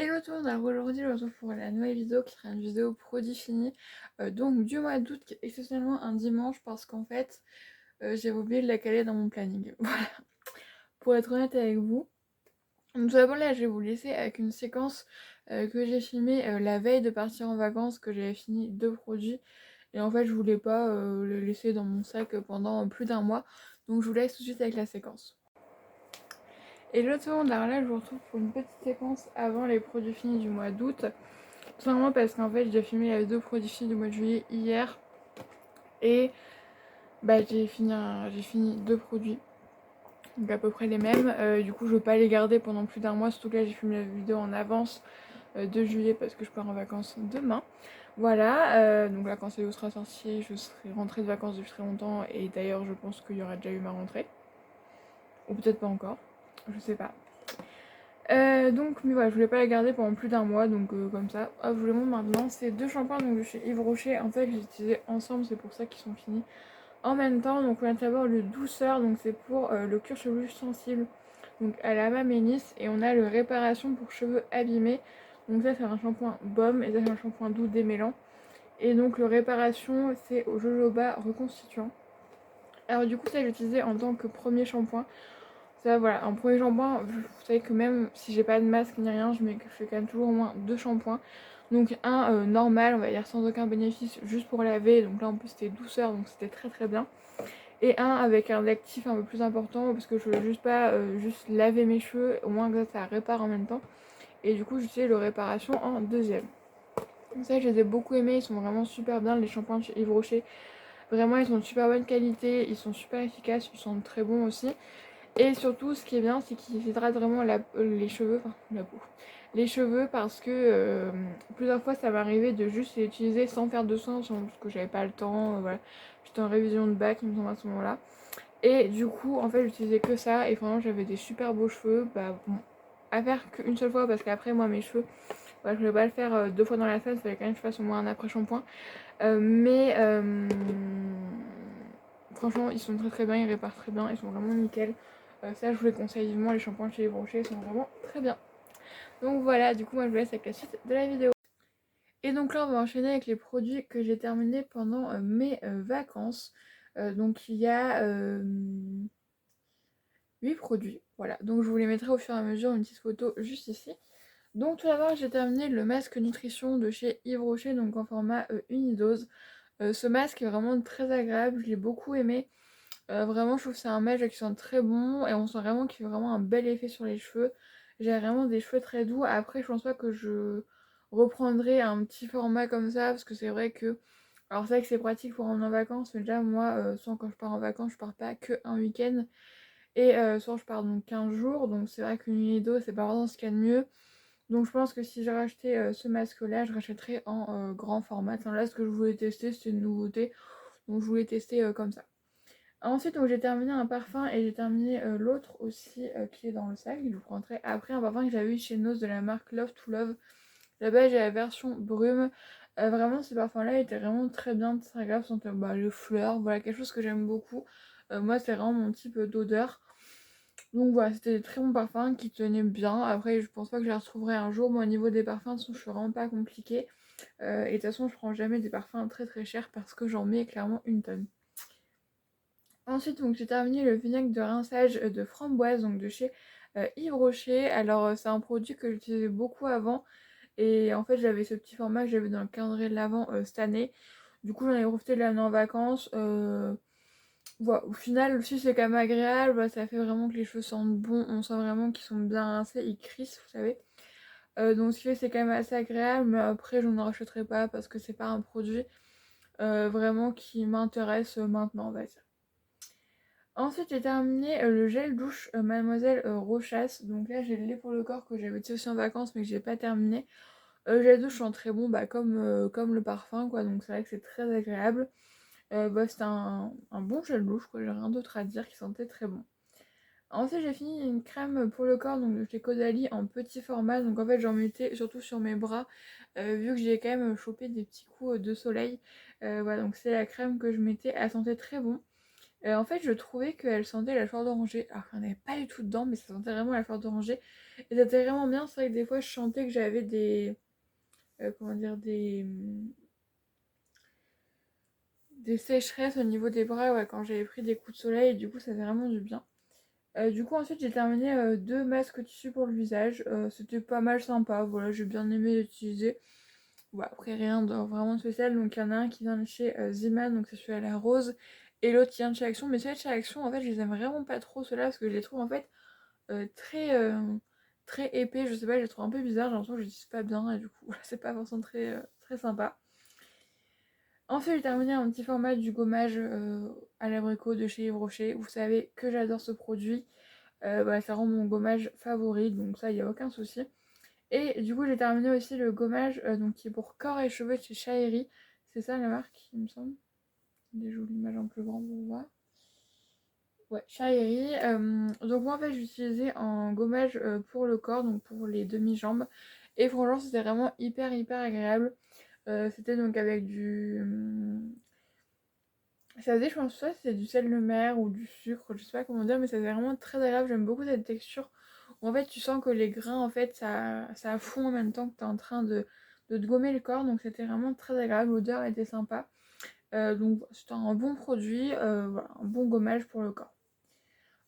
Hello tout le monde, alors aujourd'hui je vous retrouve pour la nouvelle vidéo qui sera une vidéo produit fini donc du mois d'août qui est exceptionnellement un dimanche parce qu'en fait j'ai oublié de la caler dans mon planning. Voilà, pour être honnête avec vous. Donc tout d'abord là je vais vous laisser avec une séquence que j'ai filmée la veille de partir en vacances, que j'avais fini 2 produits et en fait je voulais pas le laisser dans mon sac pendant plus d'un mois, donc je vous laisse tout de suite avec la séquence. Et l'autre seconde, alors là je vous retrouve pour une petite séquence avant les produits finis du mois d'août. Tout simplement parce qu'en fait j'ai filmé les 2 produits finis du mois de juillet hier. Et bah j'ai fini 2 produits. Donc à peu près les mêmes. Du coup je veux pas les garder pendant plus d'un mois. Surtout que là j'ai filmé la vidéo en avance de juillet parce que je pars en vacances demain. Voilà, donc là quand cette vidéo sera sortie, je serai rentrée de vacances depuis très longtemps. Et d'ailleurs je pense qu'il y aura déjà eu ma rentrée. Ou peut-être pas encore, je sais pas. Donc, mais voilà, je voulais pas la garder pendant plus d'un mois, donc comme ça. Hop, je vous les montre maintenant. C'est 2 shampoings donc, de chez Yves Rocher. En fait, j'ai utilisé ensemble, c'est pour ça qu'ils sont finis en même temps. Donc, on va d'abord le douceur, donc c'est pour le cuir chevelu sensible, donc à la Maménis. Et on a le réparation pour cheveux abîmés. Donc, ça, c'est un shampoing baume et ça, c'est un shampoing doux démêlant. Et donc, le réparation, c'est au jojoba reconstituant. Alors, du coup, ça, j'ai utilisé en tant que premier shampoing. Ça voilà, en premier shampoing, vous savez que même si j'ai pas de masque ni rien, je fais quand même toujours au moins 2 shampoings. Donc un normal, on va dire sans aucun bénéfice, juste pour laver. Donc là en plus c'était douceur, donc c'était très très bien. Et un avec un actif un peu plus important, parce que je voulais juste pas juste laver mes cheveux, au moins que ça répare en même temps. Et du coup j'utilisais le réparation en deuxième. Donc ça je les ai beaucoup aimés, ils sont vraiment super bien les shampoings de chez Yves Rocher. Vraiment ils sont de super bonne qualité, ils sont super efficaces, ils sont très bons aussi. Et surtout, ce qui est bien, c'est qu'il hydrate vraiment les cheveux, enfin la peau, les cheveux parce que plusieurs fois ça m'est arrivé de juste les utiliser sans faire de soin, parce que j'avais pas le temps, voilà. J'étais en révision de bac, il me semble à ce moment-là. Et du coup, en fait, j'utilisais que ça et vraiment j'avais des super beaux cheveux. Bah bon, à faire qu'une seule fois parce qu'après, moi, mes cheveux, bah, je voulais pas le faire 2 fois dans la semaine, il fallait quand même que je fasse au moins un après-shampoing. Mais franchement, ils sont très très bien, ils réparent très bien, ils sont vraiment nickel. Ça, je vous les conseille vivement, les shampoings chez les brochets sont vraiment très bien. Donc voilà, du coup, moi je vous laisse avec la suite de la vidéo. Et donc là, on va enchaîner avec les produits que j'ai terminés pendant mes vacances. Donc il y a 8 produits. Voilà, donc je vous les mettrai au fur et à mesure une petite photo juste ici. Donc tout d'abord, j'ai terminé le masque nutrition de chez Yves Rocher, donc en format unidose. Ce masque est vraiment très agréable, je l'ai beaucoup aimé. Vraiment, je trouve que c'est un match qui sent très bon et on sent vraiment qu'il fait vraiment un bel effet sur les cheveux. J'ai vraiment des cheveux très doux. Après, je pense pas que je reprendrai un petit format comme ça parce que c'est vrai que. Alors, c'est vrai que c'est pratique pour rentrer en vacances, mais déjà, moi, souvent quand je pars en vacances, je pars pas que un week-end et souvent je pars donc 15 jours. Donc, c'est vrai qu'une nuit d'eau, c'est pas vraiment ce qu'il y a de mieux. Donc, je pense que si j'ai racheté ce masque-là, je rachèterai en grand format. Enfin, là, ce que je voulais tester, c'était une nouveauté. Donc, je voulais tester comme ça. Ensuite, donc j'ai terminé un parfum et j'ai terminé l'autre aussi qui est dans le sac. Je vous prendrai après un parfum que j'avais eu chez Nose de la marque Love to Love. Là-bas, j'ai la version brume. Vraiment, ce parfum-là était vraiment très bien, très agréable. Ça sentait le fleur, voilà, quelque chose que j'aime beaucoup. Moi, c'est vraiment mon type d'odeur. Donc voilà, c'était des très bons parfums qui tenaient bien. Après, je pense pas que je les retrouverai un jour. Moi, au niveau des parfums, de toute façon, je suis vraiment pas compliquée. Et de toute façon, je prends jamais des parfums très très chers parce que j'en mets clairement une tonne. Ensuite, donc j'ai terminé le vinaigre de rinçage de framboise, donc de chez Yves Rocher. Alors, c'est un produit que j'utilisais beaucoup avant. Et en fait, j'avais ce petit format que j'avais dans le calendrier de l'Avent cette année. Du coup, j'en ai profité de l'année en vacances. Voilà. Au final, aussi, c'est quand même agréable. Voilà, ça fait vraiment que les cheveux sentent bon. On sent vraiment qu'ils sont bien rincés. Ils crissent, vous savez. Donc, ce qui fait, c'est quand même assez agréable. Mais après, je n'en rachèterai pas parce que c'est pas un produit vraiment qui m'intéresse maintenant, on va dire. Ensuite, j'ai terminé le gel douche Mademoiselle Rochas. Donc là, j'ai le lait pour le corps que j'avais aussi en vacances, mais que j'ai pas terminé. Le gel douche sent très bon, comme le parfum, quoi. Donc c'est vrai que c'est très agréable. C'était un bon gel douche, quoi. J'ai rien d'autre à dire, qui sentait très bon. Ensuite, j'ai fini une crème pour le corps, donc de chez Caudalie en petit format. Donc en fait, j'en mettais surtout sur mes bras, vu que j'ai quand même chopé des petits coups de soleil. Voilà, donc c'est la crème que je mettais. Elle sentait très bon. En fait, je trouvais qu'elle sentait la fleur d'oranger. Alors qu'il n'y en avait pas du tout dedans, mais ça sentait vraiment la fleur d'oranger. Et ça était vraiment bien. C'est vrai que des fois, je sentais que j'avais des... comment dire, des sécheresses au niveau des bras, ouais, quand j'avais pris des coups de soleil. Et du coup, ça faisait vraiment du bien. Du coup, ensuite, j'ai terminé 2 masques tissu pour le visage. C'était pas mal sympa. Voilà, j'ai bien aimé l'utiliser. Bon, après, rien de vraiment spécial. Donc, il y en a un qui vient de chez Ziman, donc c'est celui à la rose. Et l'autre qui vient de chez Action. Mais celui de chez Action, en fait, je les aime vraiment pas trop, ceux-là, parce que je les trouve en fait très épais. Je sais pas, je les trouve un peu bizarres. J'ai l'impression que je les utilise pas bien. Et du coup, voilà, c'est pas forcément très sympa. Ensuite, j'ai terminé un petit format du gommage à l'abricot de chez Yves Rocher. Vous savez que j'adore ce produit. Voilà, c'est vraiment mon gommage favori, donc ça, il n'y a aucun souci. Et du coup, j'ai terminé aussi le gommage donc, qui est pour corps et cheveux de chez Shaeri. C'est ça la marque, il me semble. Des jolies images en plus grand pour voir. Ouais, Shaeri. Donc moi, en fait, j'utilisais en gommage pour le corps, donc pour les demi-jambes. Et franchement, c'était vraiment hyper agréable. C'était donc avec du... Ça faisait, je pense, ça c'est du sel de mer ou du sucre, je sais pas comment dire, mais ça faisait vraiment très agréable. J'aime beaucoup cette texture où en fait tu sens que les grains en fait ça fond en même temps que tu es en train de te gommer le corps, donc c'était vraiment très agréable. L'odeur était sympa. Donc c'était un bon produit, voilà, un bon gommage pour le corps.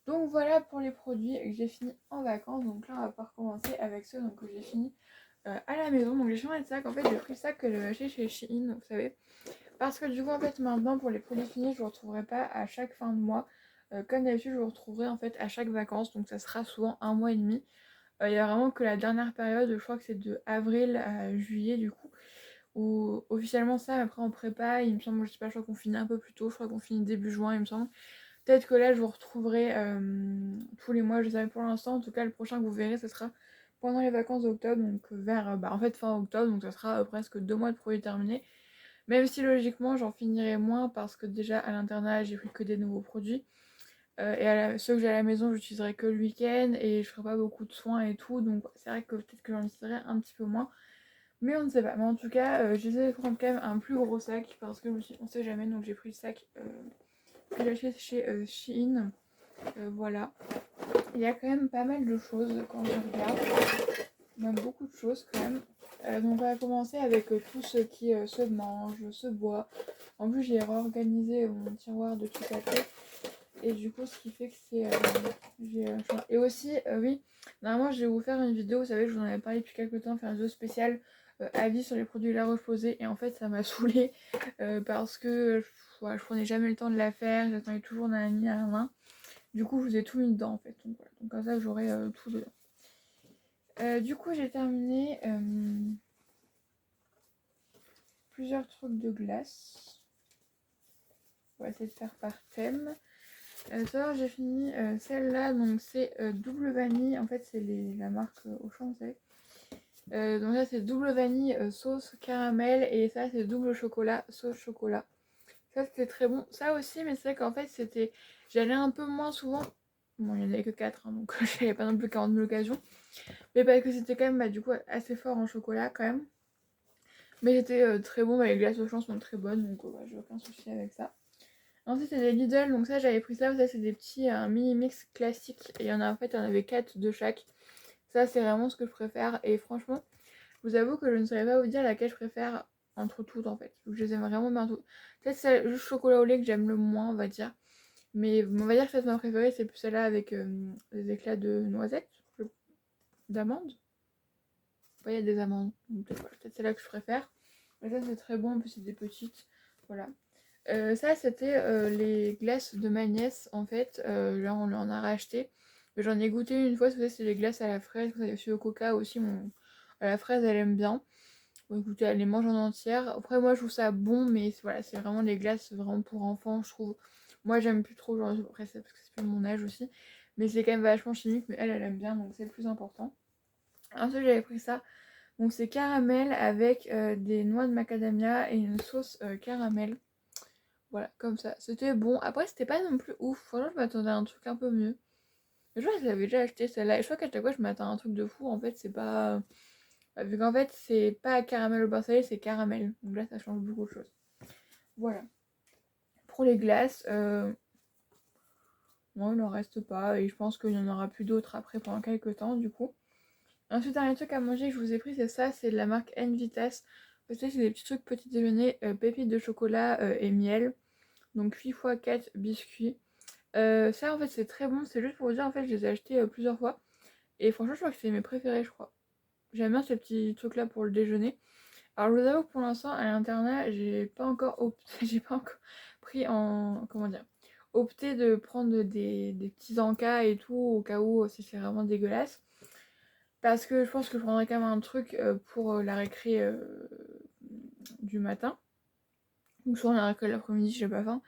Donc voilà pour les produits que j'ai fini en vacances. Donc là on va pouvoir commencer avec ceux donc, que j'ai fini à la maison. Donc j'ai changé de sac, en fait j'ai pris le sac que j'avais acheté chez Shein, vous savez. Parce que du coup, en fait, maintenant, pour les produits finis, je ne vous retrouverai pas à chaque fin de mois. Comme d'habitude, je vous retrouverai en fait à chaque vacances. Donc ça sera souvent un mois et demi. Il y a vraiment que la dernière période, je crois que c'est de avril à juillet du coup. Où officiellement ça, après on prépa, il me semble, je sais pas, je crois qu'on finit un peu plus tôt. Je crois qu'on finit début juin, il me semble. Peut-être que là, je vous retrouverai tous les mois, je sais pas pour l'instant. En tout cas, le prochain que vous verrez, ce sera pendant les vacances d'octobre. Donc vers, en fait, fin octobre. Donc ça sera presque 2 mois de produits terminés. Même si logiquement j'en finirai moins parce que déjà à l'internat j'ai pris que des nouveaux produits. Et ceux que j'ai à la maison j'utiliserai que le week-end et je ferai pas beaucoup de soins et tout. Donc c'est vrai que peut-être que j'en utiliserai un petit peu moins. Mais on ne sait pas. Mais en tout cas j'essaie de prendre quand même un plus gros sac parce que je me suis dit on sait jamais. Donc j'ai pris le sac que j'ai acheté chez Shein. Voilà. Il y a quand même pas mal de choses quand je regarde. Même beaucoup de choses quand même. Donc on va commencer avec tout ce qui se mange, se boit. En plus j'ai réorganisé mon tiroir de tout à fait. Et du coup ce qui fait que c'est... et aussi, oui, normalement je vais vous faire une vidéo, vous savez je vous en avais parlé depuis quelques temps, faire une vidéo spéciale avis sur les produits La Roche-Posay. Et en fait ça m'a saoulée parce que voilà, je prenais jamais le temps de la faire, j'attendais toujours d'un ami à la main. Du coup je vous ai tout mis dedans en fait. Donc voilà, donc comme ça j'aurai tout dedans. Du coup j'ai terminé plusieurs trucs de glace. On va essayer de faire par thème. Tout à l'heure j'ai fini celle-là, donc c'est double vanille. En fait c'est la marque Auchan, vous savez. Donc là c'est double vanille sauce caramel et ça c'est double chocolat sauce chocolat. Ça c'était très bon. Ça aussi, mais c'est vrai qu'en fait c'était... J'allais un peu moins souvent. Bon, il n'y en avait que 4, hein, donc j'avais pas non plus 40 000 occasions. Mais parce que c'était quand même du coup assez fort en chocolat quand même. Mais c'était très bon, les glaces au champ sont très bonnes, donc j'ai aucun souci avec ça. Ensuite c'est des Lidl, donc ça j'avais pris ça c'est des petits mini mix classiques. Et il y en a en fait, il y en avait 4 de chaque. Ça c'est vraiment ce que je préfère. Et franchement, je vous avoue que je ne saurais pas vous dire laquelle je préfère entre toutes en fait. Je les aime vraiment bien toutes. Peut-être c'est juste chocolat au lait que j'aime le moins, on va dire. Mais on va dire que ma préférée c'est plus celle-là avec des éclats de noisettes, d'amande. Ouais, il y a des amandes. Peut-être celle-là que je préfère. Mais ça c'est très bon, en plus c'est des petites. Voilà. Ça c'était les glaces de ma nièce en fait. Là on en a racheté. J'en ai goûté une fois, c'est les glaces à la fraise. Il y a aussi au coca aussi. À la fraise elle aime bien. Bon, écoutez, elle les mange en entière. Après moi je trouve ça bon, mais voilà, c'est vraiment des glaces vraiment pour enfants, je trouve. Moi j'aime plus trop, genre, après c'est parce que c'est plus mon âge aussi. Mais c'est quand même vachement chimique, mais elle aime bien, donc c'est le plus important. Ensuite j'avais pris ça. Donc c'est caramel avec des noix de macadamia et une sauce caramel. Voilà, comme ça. C'était bon. Après, c'était pas non plus ouf. Franchement, je m'attendais à un truc un peu mieux. Mais je crois que je l'avais déjà acheté celle-là. Et je crois qu'à chaque fois, je m'attends à un truc de fou. En fait, c'est pas. Vu qu'en fait, c'est pas caramel au beurre salé, c'est caramel. Donc là, ça change beaucoup de choses. Voilà. Pour les glaces, Non, il n'en reste pas et je pense qu'il n'y en aura plus d'autres après pendant quelques temps du coup. Ensuite, dernier truc à manger que je vous ai pris, c'est ça, c'est de la marque Envitas. Vous savez, c'est des petits trucs petit déjeuner, pépites de chocolat et miel. Donc 8 x 4 biscuits. Ça en fait c'est très bon, c'est juste pour vous dire en fait je les ai achetés plusieurs fois. Et franchement je crois que c'est mes préférés je crois. J'aime bien ces petits trucs là pour le déjeuner. Alors je vous avoue que pour l'instant à l'internat j'ai pas encore opté, j'ai pas encore pris en, comment dire, opté de prendre des petits encas et tout au cas où si c'est vraiment dégueulasse. Parce que je pense que je prendrais quand même un truc pour la récré du matin. Ou soit la récré de l'après-midi, j'ai pas faim.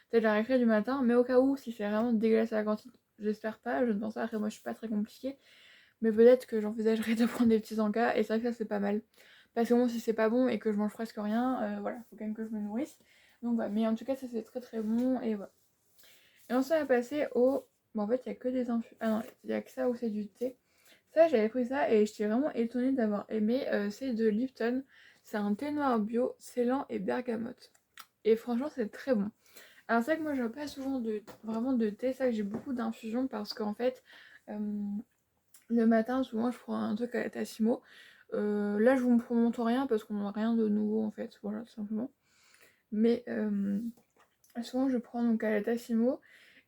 Peut-être la récré du matin, mais au cas où, si c'est vraiment dégueulasse à la cantine, j'espère pas, je ne pense pas, après moi je suis pas très compliquée. Mais peut-être que j'envisagerais de prendre des petits encas, et c'est vrai que ça c'est pas mal. Parce que bon, si c'est pas bon et que je mange presque rien, voilà, faut quand même que je me nourrisse. Donc voilà, mais en tout cas ça c'est très très bon, et voilà. Et ensuite on va passer au... Bon en fait il y a que des infusions... Ah non, il y a que ça où c'est du thé. Ça j'avais pris ça et j'étais vraiment étonnée d'avoir aimé, c'est de Lipton. C'est un thé noir bio, ceylan et bergamote. Et franchement c'est très bon. Alors c'est vrai que moi je vois pas souvent vraiment de thé, ça que j'ai beaucoup d'infusions parce qu'en fait euh, le matin souvent je prends un truc à la Tassimo. Là je vous me montre rien parce qu'on n'a rien de nouveau en fait, voilà tout simplement. Mais souvent je prends donc à la Tassimo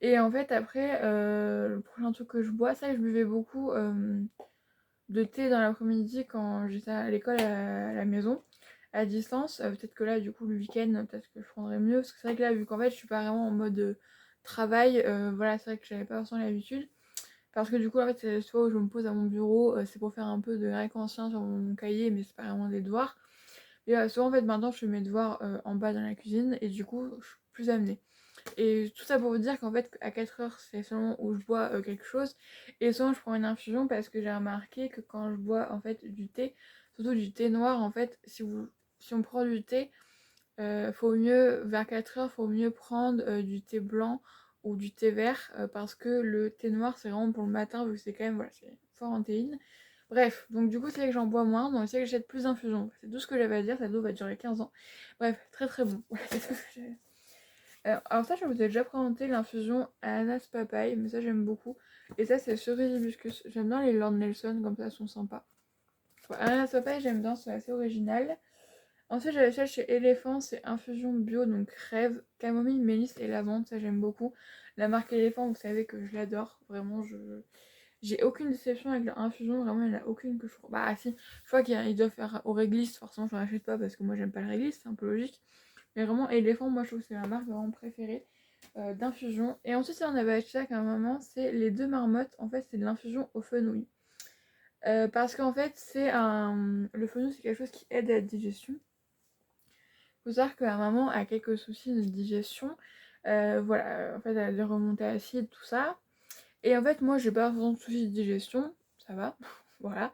et en fait après le prochain truc que je bois, ça je buvais beaucoup de thé dans l'après-midi quand j'étais à l'école à la maison à distance. Peut-être que là du coup le week-end peut-être que je prendrais mieux parce que c'est vrai que là vu qu'en fait je suis pas vraiment en mode travail, voilà c'est vrai que j'avais pas forcément l'habitude parce que du coup en fait c'est soit où je me pose à mon bureau, c'est pour faire un peu de grec ancien sur mon cahier mais c'est pas vraiment des devoirs et souvent en fait maintenant je fais mes devoirs en bas dans la cuisine et du coup je suis plus amenée. Et tout ça pour vous dire qu'en fait, à 4 heures, c'est seulement où je bois quelque chose. Et souvent, je prends une infusion parce que j'ai remarqué que quand je bois en fait du thé, surtout du thé noir, en fait, si on prend du thé, faut mieux, vers 4 heures, faut mieux prendre du thé blanc ou du thé vert parce que le thé noir, c'est vraiment pour le matin, vu que c'est quand même, voilà, c'est fort en théine. Bref, donc du coup, c'est que j'en bois moins, donc c'est que j'achète plus d'infusions. C'est tout ce que j'avais à dire, cette eau va durer 15 ans. Bref, très très bon. Voilà, c'est tout ce que j'ai. Alors ça, je vous ai déjà présenté l'infusion ananas papaye, mais ça j'aime beaucoup. Et ça c'est cerise hibiscus. J'aime bien les Lord Nelson, comme ça elles sont sympas. Ouais, ananas papaye j'aime bien, c'est assez original. Ensuite j'avais celle chez Elephant, c'est infusion bio, donc rêve, camomille, mélisse et lavande, ça j'aime beaucoup. La marque Elephant, vous savez que je l'adore, vraiment j'ai aucune déception avec leur infusion, vraiment il n'y en a aucune que je trouve. Bah si, je crois qu'ils doivent faire au réglisse, forcément je n'en achète pas parce que moi j'aime pas le réglisse, c'est un peu logique. Mais vraiment, éléphant, moi je trouve que c'est ma marque vraiment préférée d'infusion. Et ensuite, ça, on avait acheté ça avec un moment, c'est les deux marmottes. En fait, c'est de l'infusion au fenouil. Parce qu'en fait, c'est un. Le fenouil, c'est quelque chose qui aide à la digestion. Faut savoir que ma maman a quelques soucis de digestion. Voilà, en fait, elle a des remontées acides, tout ça. Et en fait, moi, j'ai pas vraiment de soucis de digestion. Ça va. Voilà.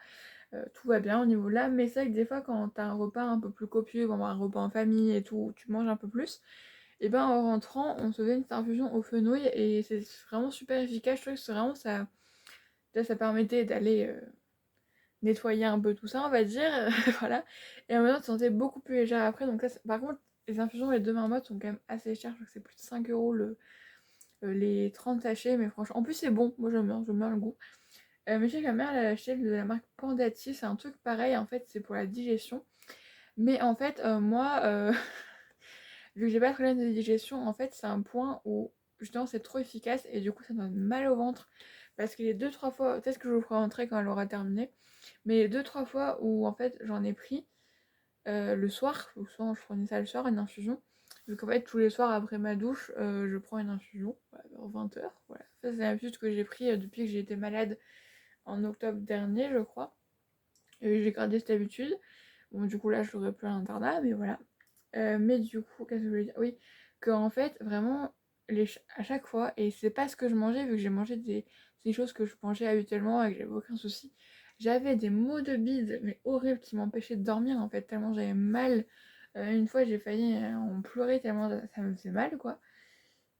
Tout va bien au niveau là. Mais c'est vrai que des fois, quand t'as un repas un peu plus copieux, bon, un repas en famille et tout, tu manges un peu plus. Et ben en rentrant, on se faisait une petite infusion au fenouil et c'est vraiment super efficace. Je trouve que c'est vraiment ça, ça permettait d'aller nettoyer un peu tout ça, on va dire, voilà. Et en même temps, tu te sentais beaucoup plus légère après. Donc ça, par contre, les infusions les deux marmottes sont quand même assez chères. Je crois que c'est plus de 5 euros les 30 sachets, mais franchement, en plus c'est bon. Moi j'aime bien le goût. Mais je sais que ma mère elle a acheté de la marque Pandati, c'est un truc pareil. En fait, c'est pour la digestion. Mais en fait, moi, vu que j'ai pas de problème de digestion, en fait, c'est un point où justement c'est trop efficace et du coup ça me donne mal au ventre. Parce que les deux trois fois, peut-être que je vous ferai rentrer quand elle aura terminé, mais les deux trois fois où en fait j'en ai pris le soir, ou souvent je prenais ça le soir, une infusion. Vu qu'en fait tous les soirs après ma douche, je prends une infusion, voilà, vers 20 h. Voilà. Ça c'est l'habitude que j'ai pris depuis que j'ai été malade en octobre dernier, je crois. Et j'ai gardé cette habitude. Bon, du coup là je l'aurais plus à l'internat, mais voilà. Mais du coup, qu'est-ce que je voulais dire? Oui, que en fait, vraiment, à chaque fois, et c'est pas ce que je mangeais, vu que j'ai mangé des choses que je mangeais habituellement et que j'avais aucun souci, j'avais des maux de bide, mais horribles, qui m'empêchaient de dormir en fait, tellement j'avais mal. Une fois, j'ai failli en pleurer tellement ça me faisait mal, quoi.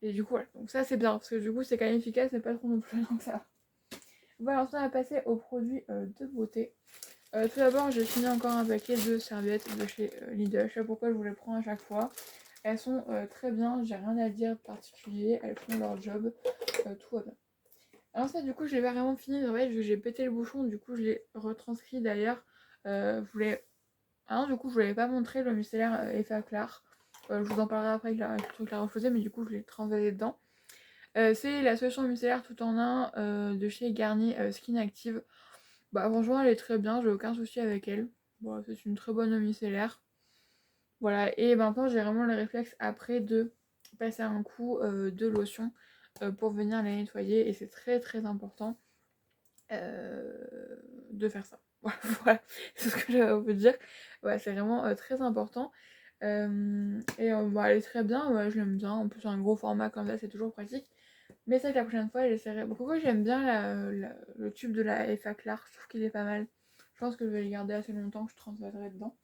Et du coup, voilà. Donc, ça, c'est bien, parce que du coup, c'est quand même efficace, mais pas trop non plus, donc ça. Voilà, ensuite, on va passer aux produits de beauté. Tout d'abord, j'ai fini encore un paquet de serviettes de chez Lidl. Je sais pas pourquoi je vous les prends à chaque fois. Elles sont très bien, j'ai rien à dire de particulier, elles font leur job, tout va bien. Alors ça du coup je l'ai vraiment fini, en fait j'ai pété le bouchon, du coup je l'ai retranscrit d'ailleurs. Je voulais... Ah non, du coup je vous l'avais pas montré le micellaire Effet Clair. Je vous en parlerai après avec le truc la refaisait, mais du coup je l'ai transvasé dedans. C'est la solution micellaire tout en un de chez Garnier Skin Active. Bah franchement elle est très bien, j'ai aucun souci avec elle. Bon, c'est une très bonne eau micellaire. Voilà, et maintenant j'ai vraiment le réflexe après de passer un coup de lotion pour venir la nettoyer, et c'est très très important de faire ça. Voilà, c'est ce que j'avais à vous dire. Ouais, c'est vraiment très important. Et bah, elle est très bien, ouais, je l'aime bien. En plus, un gros format comme ça, c'est toujours pratique. Mais c'est que la prochaine fois, j'essaierai. Bon, pourquoi j'aime bien le tube de la FA Clark, je trouve qu'il est pas mal. Je pense que je vais le garder assez longtemps, que je transvaserai dedans.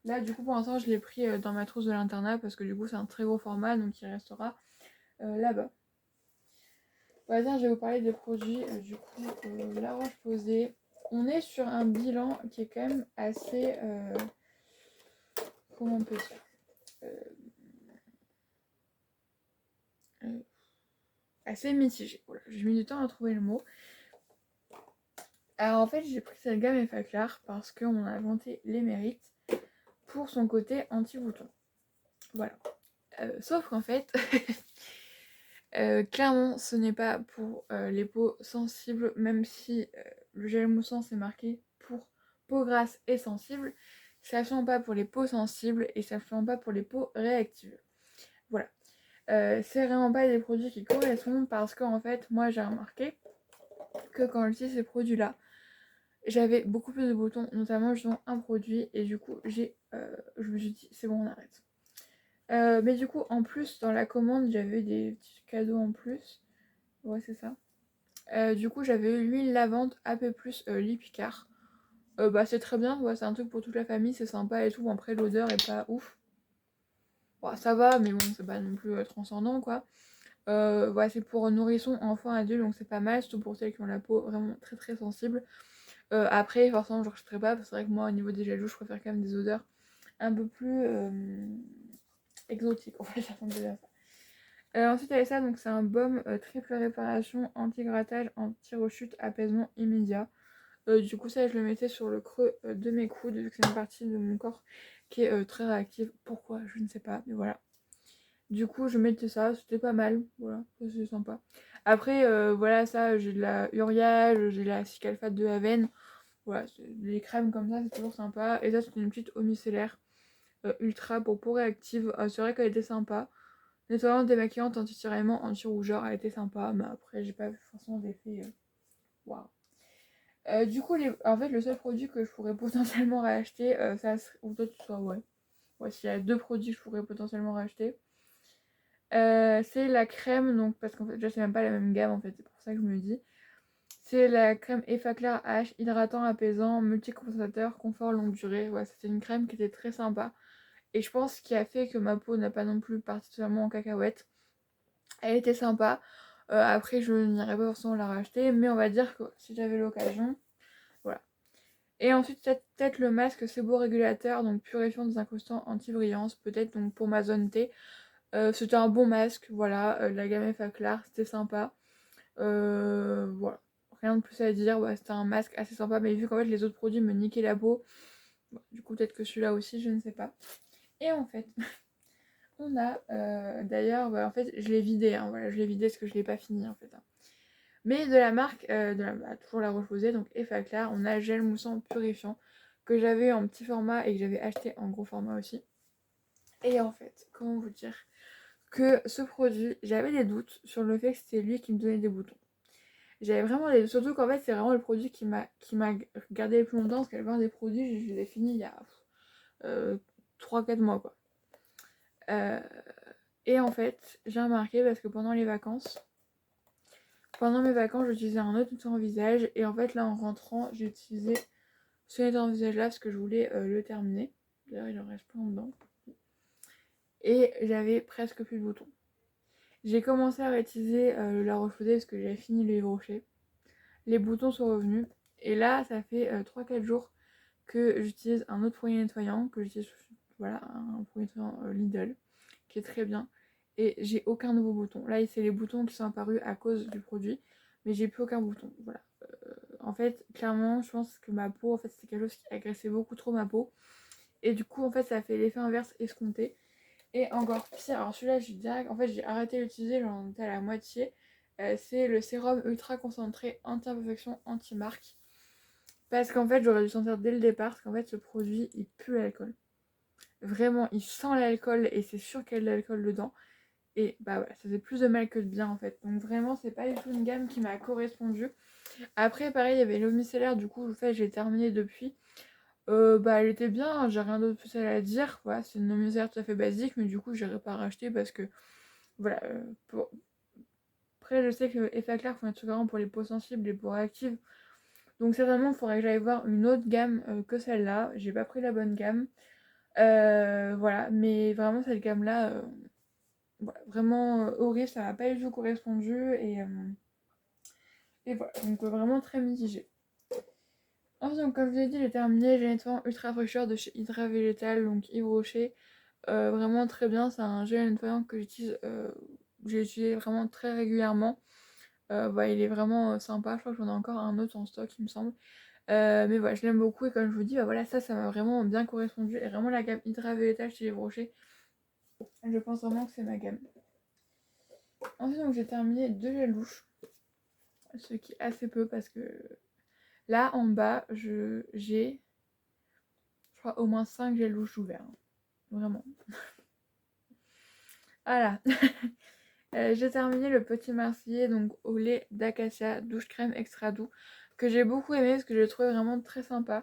Là, du coup, pour l'instant, je l'ai pris dans ma trousse de l'internat parce que du coup, c'est un très gros format, donc il restera là-bas. Voilà, je vais vous parler des produits. Du coup, la Roche-Posay. On est sur un bilan qui est quand même assez. Comment on peut dire assez mitigé. Voilà, j'ai mis du temps à trouver le mot. Alors en fait, j'ai pris cette gamme Effaclar parce qu'on a vanté les mérites pour son côté anti-bouton. Voilà. Sauf qu'en fait, clairement, ce n'est pas pour les peaux sensibles, même si le gel moussant c'est marqué pour peau grasse et sensible. C'est absolument pas pour les peaux sensibles et c'est absolument pas pour les peaux réactives. Voilà. C'est vraiment pas des produits qui correspondent parce qu'en fait, moi j'ai remarqué que quand j'utilise ces produits-là, j'avais beaucoup plus de boutons, notamment justement un produit, et du coup je me suis dit c'est bon, on arrête. Mais du coup en plus dans la commande j'avais des petits cadeaux en plus. Ouais c'est ça. Du coup j'avais eu l'huile lavande AP+ Lipicard. Bah c'est très bien, ouais, c'est un truc pour toute la famille, c'est sympa et tout. Bon, après l'odeur est pas ouf. Bon, ça va, mais bon c'est pas non plus transcendant quoi. Voilà, c'est pour nourrissons, enfants, adultes, donc c'est pas mal, surtout pour celles qui ont la peau vraiment très très sensible. Après, forcément, je ne rachèterai pas, parce que c'est vrai que moi, au niveau des gels douche, je préfère quand même des odeurs un peu plus exotiques, on va dire, ça. Ensuite, avec ça, donc c'est un baume triple réparation, anti-grattage, anti-rechute, apaisement immédiat. Du coup, ça, je le mettais sur le creux de mes coudes, vu que c'est une partie de mon corps qui est très réactive. Pourquoi? Je ne sais pas, mais voilà. Du coup, je mettais ça, c'était pas mal, voilà, c'est sympa. Après, voilà, ça, j'ai de la Uriage, j'ai de la Cicalfate de Haven. Voilà, les crèmes comme ça, c'est toujours sympa. Et ça, c'est une petite eau micellaire ultra pour peau réactive. C'est vrai qu'elle était sympa. Nettoyante, démaquillante, anti-tiraillement, anti-rougeur, elle était sympa. Mais après, j'ai pas vu forcément d'effet. Waouh. Du coup, en fait, le seul produit que je pourrais potentiellement racheter, ça serait. Ou toi, tu sois, ouais. Ouais, s'il y a deux produits que je pourrais potentiellement racheter. C'est la crème, donc parce qu'en fait, déjà, c'est même pas la même gamme, en fait, c'est pour ça que je me dis. C'est la crème Effaclar H, hydratant, apaisant, multicompensateur, confort longue durée. Ouais, c'était une crème qui était très sympa. Et je pense qu'il a fait que ma peau n'a pas non plus particulièrement en cacahuète. Elle était sympa. Après, je n'irai pas forcément la racheter, mais on va dire que si j'avais l'occasion, voilà. Et ensuite, peut-être le masque séborégulateur, donc purifiant, désincrustant, anti-brillance, peut-être donc pour ma zone T. C'était un bon masque, voilà. La gamme Effaclar, c'était sympa. Voilà. Rien de plus à dire, ouais, c'était un masque assez sympa, mais vu qu'en fait les autres produits me niquaient la peau, bon, du coup peut-être que celui-là aussi, je ne sais pas. Et en fait, on a d'ailleurs, bah, en fait je l'ai vidé, hein, voilà, je l'ai vidé parce que je l'ai pas fini en fait. Hein. Mais de la marque, bah, toujours la Roche-Posay, donc Effaclar, on a gel moussant purifiant que j'avais en petit format et que j'avais acheté en gros format aussi. Et en fait, comment vous dire que ce produit, j'avais des doutes sur le fait que c'était lui qui me donnait des boutons. J'avais vraiment des... Surtout qu'en fait, c'est vraiment le produit qui m'a gardé le plus longtemps, parce qu'à la plupart des produits, je les ai finis il y a 3-4 mois, quoi. Euh, Et en fait, j'ai remarqué, parce que pendant mes vacances, j'utilisais un autre nettoyant visage, et en fait, là, en rentrant, j'ai utilisé ce nettoyant visage là, parce que je voulais le terminer. D'ailleurs, il en reste plein dedans. Et j'avais presque plus de boutons. J'ai commencé à réutiliser le La Roche-Posay, parce que j'avais fini le Yves Rocher. Les boutons sont revenus. Et là, ça fait 3-4 jours que j'utilise un autre produit nettoyant, que j'utilise, voilà, un produit nettoyant Lidl, qui est très bien. Et j'ai aucun nouveau bouton. Là, c'est les boutons qui sont apparus à cause du produit, mais j'ai plus aucun bouton. Voilà. En fait, clairement, je pense que ma peau, en fait, c'était quelque chose qui agressait beaucoup trop ma peau. Et du coup, en fait, ça a fait l'effet inverse escompté. Et encore pire, alors celui-là, j'ai direct, en fait, j'ai arrêté d'utiliser, j'en étais à la moitié. C'est le sérum ultra concentré anti-imperfection anti-marque. Parce qu'en fait, j'aurais dû sentir dès le départ, parce qu'en fait, ce produit, il pue l'alcool. Vraiment, il sent l'alcool et c'est sûr qu'il y a de l'alcool dedans. Et bah voilà, ça fait plus de mal que de bien en fait. Donc vraiment, c'est pas du tout une gamme qui m'a correspondu. Après, pareil, il y avait l'eau micellaire, du coup, en fait, j'ai terminé depuis. Bah, elle était bien, hein, j'ai rien d'autre plus à dire. Voilà, c'est une eau micellaire tout à fait basique, mais du coup, j'irai pas racheter parce que voilà. Après, je sais que Effet Clair font des trucs vraiment pour les peaux sensibles, les peaux réactives. Donc certainement, il faudrait que j'aille voir une autre gamme que celle-là. J'ai pas pris la bonne gamme. Voilà, mais vraiment cette gamme-là, voilà, vraiment horrible, ça m'a pas du tout correspondu et voilà, donc vraiment très mitigé. Ensuite, donc, comme je vous ai dit, j'ai terminé j'ai nettoyant ultra fraîcheur de chez Hydra Végétal, donc Yves Rocher. Vraiment très bien, c'est un gel nettoyant que j'utilise, j'ai utilisé vraiment très régulièrement. Bah, il est vraiment sympa, je crois que j'en ai encore un autre en stock, il me semble. Mais voilà, je l'aime beaucoup et comme je vous dis, bah voilà, ça m'a vraiment bien correspondu. Et vraiment la gamme Hydra Végétal chez Yves Rocher, je pense vraiment que c'est ma gamme. Ensuite, donc j'ai terminé 2 gels douche, ce qui est assez peu parce que là en bas, j'ai, je crois, au moins 5 gels douche ouverts. Hein. Vraiment. Voilà. J'ai terminé le petit Marseillais donc au lait d'acacia, douche crème extra doux, que j'ai beaucoup aimé parce que je le trouvais vraiment très sympa.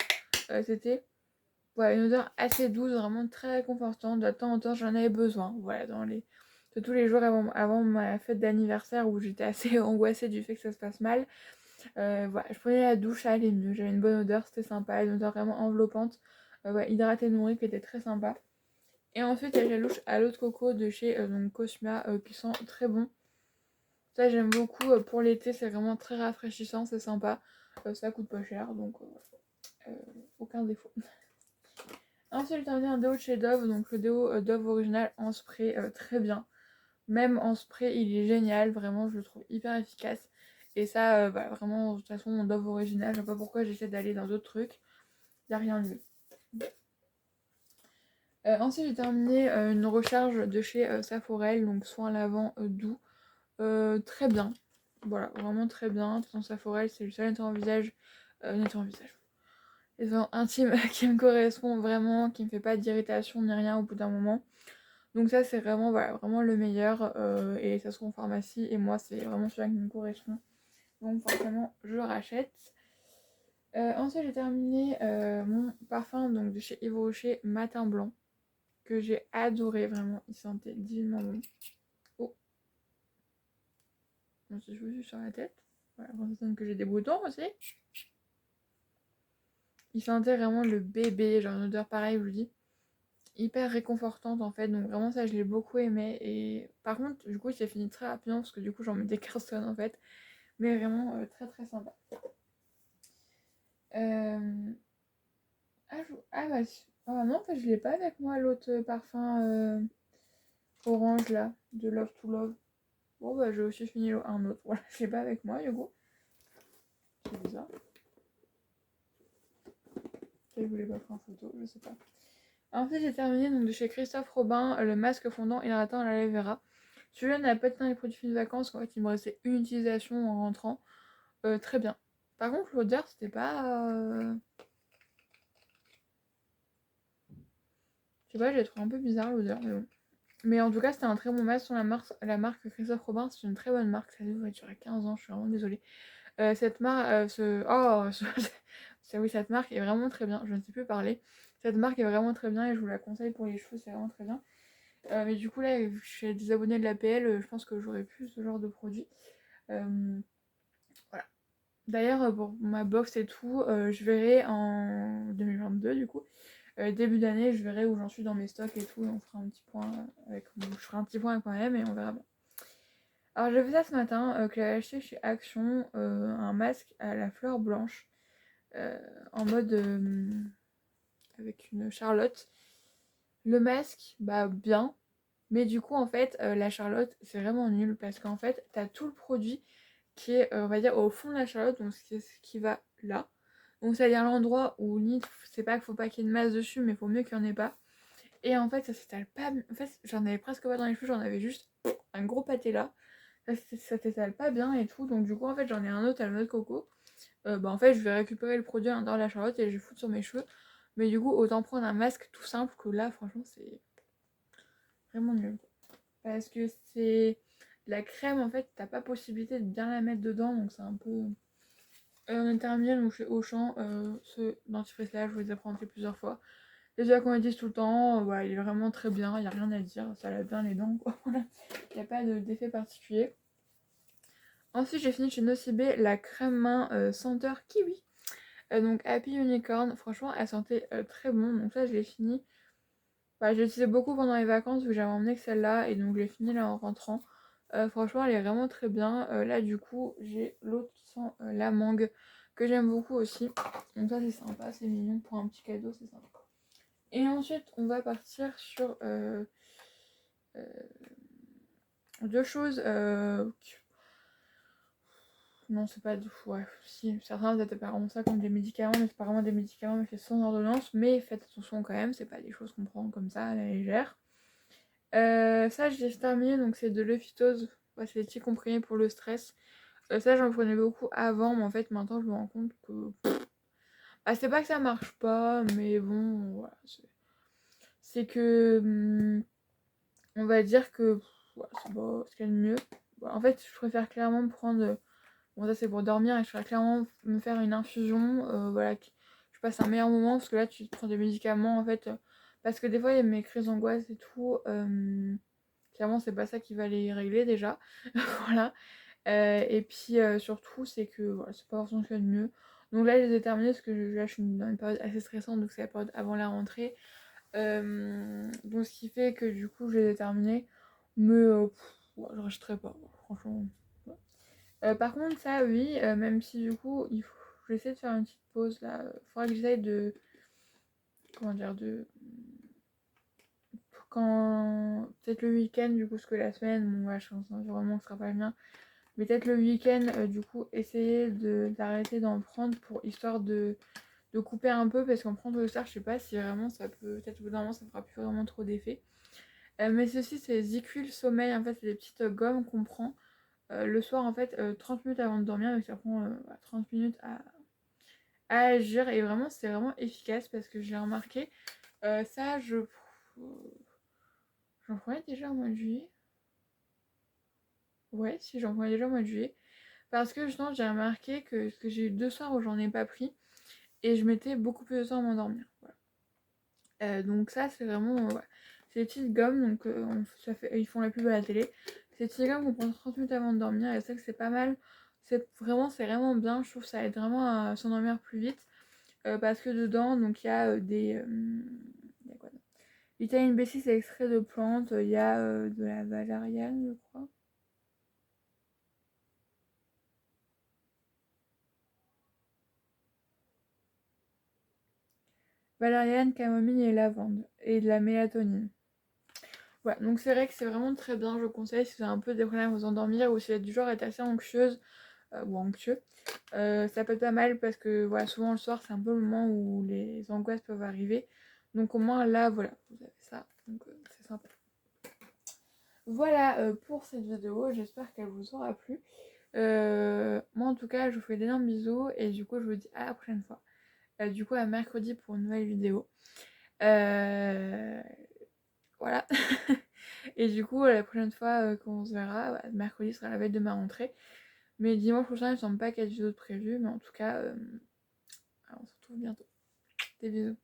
C'était voilà, une odeur assez douce, vraiment très réconfortante. De temps en temps, j'en avais besoin. Voilà, de tous les jours avant ma fête d'anniversaire où j'étais assez angoissée du fait que ça se passe mal. Voilà, je prenais la douche, ça allait mieux. J'avais une bonne odeur, c'était sympa. Une odeur vraiment enveloppante, ouais, hydratée, nourrie, qui était très sympa. Et ensuite, il y a la louche à l'eau de coco de chez donc Cosmia qui sent très bon. Ça, j'aime beaucoup. Pour l'été, c'est vraiment très rafraîchissant, c'est sympa. Ça coûte pas cher, donc aucun défaut. Ensuite, j'ai terminé un déo de chez Dove, donc le déo Dove original en spray, très bien. Même en spray, il est génial, vraiment, je le trouve hyper efficace. Et ça, bah, vraiment, de toute façon, mon Dove original, je sais pas pourquoi j'essaie d'aller dans d'autres trucs. Il n'y a rien de mieux. Ensuite, j'ai terminé une recharge de chez Saforel, donc soin lavant doux. Très bien. Voilà, vraiment très bien. Ton Saforel, c'est le seul nettoyant visage. Nettoyant visage. Nettoyant intime qui me correspond vraiment, qui me fait pas d'irritation ni rien au bout d'un moment. Donc ça c'est vraiment, voilà, vraiment le meilleur et ça se trouve en pharmacie et moi c'est vraiment celui qui me correspond. Donc forcément je le rachète. Ensuite j'ai terminé mon parfum donc, de chez Yves Rocher Matin Blanc que j'ai adoré vraiment, il sentait divinement bon. Oh, je me suis foutu sur la tête. Voilà, ça donne que j'ai des boutons aussi. Il sentait vraiment le bébé, genre une odeur pareille, je vous dis. Hyper réconfortante en fait, donc vraiment ça je l'ai beaucoup aimé. Et par contre, du coup, il s'est fini très rapidement parce que du coup, j'en mettais qu'un seul en fait. Mais vraiment très très sympa. Euh... Ah bah, ah non, en fait, je l'ai pas avec moi l'autre parfum orange là, de Love to Love. Bon bah, j'ai aussi fini un autre. Voilà, je l'ai pas avec moi du coup. C'est bizarre. Je voulais pas prendre en photo, je sais pas. Ensuite, j'ai terminé donc de chez Christophe Robin le masque fondant hydratant à l'aloe vera. Celui-là n'a pas été dans les produits de vacances, en fait, il me restait une utilisation en rentrant. Très bien. Par contre, l'odeur, c'était pas. Je sais pas, j'ai trouvé un peu bizarre l'odeur, mais bon. Mais en tout cas, c'était un très bon masque sur la marque Christophe Robin. C'est une très bonne marque. Ça doit durer 15 ans, je suis vraiment désolée. Cette marque. Oui, cette marque est vraiment très bien. Je ne sais plus parler. Cette marque est vraiment très bien et je vous la conseille pour les cheveux, c'est vraiment très bien. Mais du coup, là, je suis des abonnés de l'APL, je pense que j'aurai plus ce genre de produit. Voilà. D'ailleurs, pour ma box et tout, je verrai en 2022 du coup. Début d'année, je verrai où j'en suis dans mes stocks et tout. Et on fera un petit point je ferai un petit point avec moi-même et on verra bien. Alors, j'ai vu ça ce matin, que j'avais acheté chez Action un masque à la fleur blanche en mode avec une Charlotte. Le masque, bah bien. Mais du coup, en fait, la Charlotte, c'est vraiment nul parce qu'en fait, t'as tout le produit qui est, on va dire, au fond de la Charlotte, donc ce qui va là. Donc, c'est-à-dire l'endroit où limite, c'est pas qu'il faut pas qu'il y ait une masse dessus, mais il faut mieux qu'il n'y en ait pas. Et en fait, ça s'étale pas. En fait, j'en avais presque pas dans les cheveux, j'en avais juste un gros pâté là. Ça s'étale pas bien et tout. Donc, du coup, en fait, j'en ai un autre à la noix de coco. Bah, en fait, je vais récupérer le produit dans la Charlotte et je vais foutre sur mes cheveux. Mais du coup, autant prendre un masque tout simple que là, franchement, c'est vraiment nul. Parce que c'est la crème, en fait, t'as pas possibilité de bien la mettre dedans, donc c'est un peu. On est terminé donc chez Auchan, ce dentifrice là, je vous les ai présentés plusieurs fois. Déjà qu'on utilise tout le temps, ouais, il est vraiment très bien, il n'y a rien à dire, ça lave bien les dents, quoi. Il n'y a pas d'effet particulier. Ensuite, j'ai fini chez Nocibé la crème main senteur kiwi. Donc Happy Unicorn, franchement, elle sentait très bon, donc ça, je l'ai fini. Bah, je l'ai utilisé beaucoup pendant les vacances où j'avais emmené que celle-là, et donc je l'ai fini là en rentrant. Franchement, elle est vraiment très bien. Là, du coup, j'ai l'autre qui sent la mangue, que j'aime beaucoup aussi. Donc ça, c'est sympa, c'est mignon pour un petit cadeau, c'est sympa. Et ensuite, on va partir sur euh, deux choses. Non, c'est pas du tout. Ouais, si, certains vous apparemment ça comme des médicaments, mais c'est pas vraiment des médicaments, mais c'est sans ordonnance. Mais faites attention quand même, c'est pas des choses qu'on prend comme ça à la légère. Ça, j'ai terminé, donc c'est de l'euphytose. Ouais, c'est des petits comprimés pour le stress. Ça, j'en prenais beaucoup avant, mais en fait, maintenant, je me rends compte que. Ah, c'est pas que ça marche pas, mais bon, voilà. C'est que. On va dire que. Ouais, c'est pas ce qu'il y a de mieux. Bah, en fait, je préfère clairement prendre. Bon, ça, c'est pour dormir, et je préfère clairement me faire une infusion. Voilà, que je passe un meilleur moment, parce que là, tu te prends des médicaments, en fait. Parce que des fois, il y a mes crises d'angoisse et tout. Clairement, c'est pas ça qui va les régler déjà. Voilà. Et puis surtout, c'est que voilà, c'est pas forcément ce qu'il y a de mieux. Donc là, je les ai terminés parce que là, je suis dans une période assez stressante, donc c'est la période avant la rentrée. Donc ce qui fait que du coup, je les ai terminés. Mais ouais, je resterai pas, franchement. Ouais. Par contre, ça, oui, même si du coup, je vais essayer de faire une petite pause là. Faudra que j'essaye de. Comment dire, de. Quand. Peut-être le week-end, du coup, parce que la semaine, bon, voilà, je suis dans un environnement qui sera pas le mien. Mais peut-être le week-end, du coup, essayer d'arrêter d'en prendre pour histoire de couper un peu. Parce qu'en prendre le soir, je sais pas si vraiment ça peut. Peut-être au bout d'un moment, ça fera plus vraiment trop d'effet. Mais ceci, c'est Ziquil Sommeil. En fait, c'est des petites gommes qu'on prend le soir, en fait, 30 minutes avant de dormir. Donc ça prend 30 minutes à agir. Et vraiment, c'est vraiment efficace parce que je l'ai remarqué. Ça, j'en prenais déjà au mois de juillet. Ouais, si, j'en prenais déjà au mois de juillet. Parce que justement, j'ai remarqué que j'ai eu 2 soirs où j'en ai pas pris et je mettais beaucoup plus de temps à m'endormir. Voilà. Donc ça, c'est vraiment. Ouais. C'est des petites gommes, donc ils font la pub à la télé. C'est des petites gommes qu'on prend 30 minutes avant de dormir et c'est que c'est pas mal. C'est vraiment bien, je trouve que ça aide vraiment à s'endormir plus vite. Parce que dedans, donc il y a des. Il y a quoi d'autre. Vitamine B6, c'est extrait de plantes, il y a de la valériane, je crois. Valériane, camomille et lavande. Et de la mélatonine. Ouais, donc c'est vrai que c'est vraiment très bien, je conseille si vous avez un peu des problèmes à vous endormir ou si vous êtes du genre à être assez anxieuse ou anxieux. Ça peut être pas mal parce que voilà, souvent le soir c'est un peu le moment où les angoisses peuvent arriver. Donc au moins là, voilà, vous avez ça, donc c'est sympa. Voilà pour cette vidéo, j'espère qu'elle vous aura plu. Moi en tout cas, je vous fais d'énormes bisous et du coup je vous dis à la prochaine fois. Du coup à mercredi pour une nouvelle vidéo. Euh, Voilà. Et du coup, la prochaine fois qu'on se verra, bah, mercredi sera la veille de ma rentrée. Mais dimanche prochain, il ne semble pas qu'il y ait de vidéo de prévu. Mais en tout cas, on se retrouve bientôt. Des bisous.